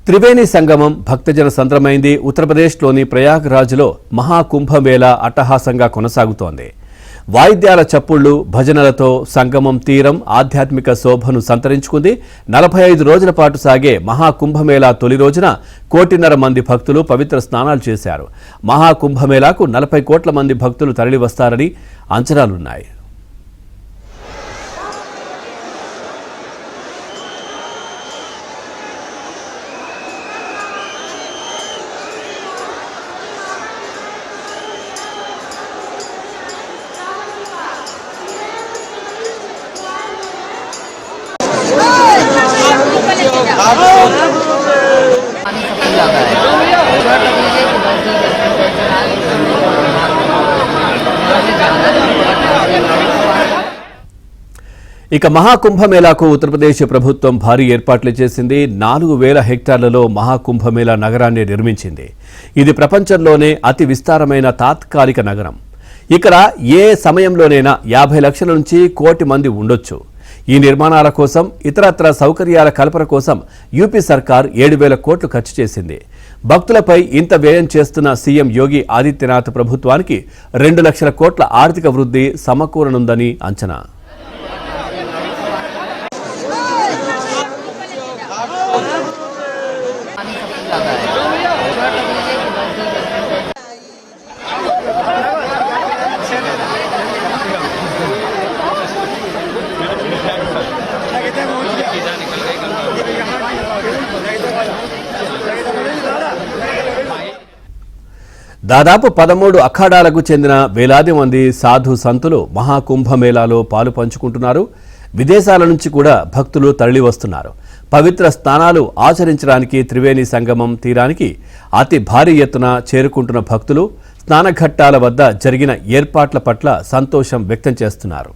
త్రివేణి సంగమం భక్తజన సంద్రమైంది. ఉత్తరప్రదేశ్లోని ప్రయాగ్రాజ్లో మహాకుంభమేళా అట్టహాసంగా కొనసాగుతోంది. వాయిద్యాల చప్పుళ్లు, భజనలతో సంగమం తీరం ఆధ్యాత్మిక శోభను సంతరించుకుంది. 45 రోజుల పాటు సాగే మహాకుంభమేళా తొలి రోజున 1.5 కోటి మంది భక్తులు పవిత్ర స్నానాలు చేశారు. మహాకుంభమేళాకు 40 కోట్ల మంది భక్తులు తరలివస్తారని అంచనాలున్నాయి. ఇక మహాకుంభమేళాకు ఉత్తరప్రదేశ్ ప్రభుత్వం భారీ ఏర్పాట్లు చేసింది. 4000 హెక్టార్లలో మహాకుంభమేళా నగరాన్ని నిర్మించింది. ఇది ప్రపంచంలోనే అతి విస్తారమైన తాత్కాలిక నగరం. ఇక్కడ ఏ సమయంలోనైనా 50 లక్షల నుంచి 1 కోటి మంది ఉండొచ్చు. ఈ నిర్మాణాల కోసం, ఇతరత్ర సౌకర్యాల కల్పన కోసం యూపీ సర్కార్ 7,000 కోట్లు ఖర్చు చేసింది. భక్తులపై ఇంత వ్యయం చేస్తున్న సీఎం యోగి ఆదిత్యనాథ్ ప్రభుత్వానికి 2 లక్షల కోట్ల ఆర్థిక వృద్ధి సమకూరనుందని అంచనా. దాదాపు 13 అఖాడాలకు చెందిన వేలాది మంది సాధు సంతులు మహాకుంభమేళాలో పాలు పంచుకుంటున్నారు. విదేశాల నుంచి కూడా భక్తులు తరలివస్తున్నారు. పవిత్ర స్నానాలు ఆచరించడానికి త్రివేణి సంగమం తీరానికి అతి భారీ ఎత్తున చేరుకుంటున్న భక్తులు స్నానఘట్టాల వద్ద జరిగిన ఏర్పాట్ల పట్ల సంతోషం వ్యక్తం చేస్తున్నారు.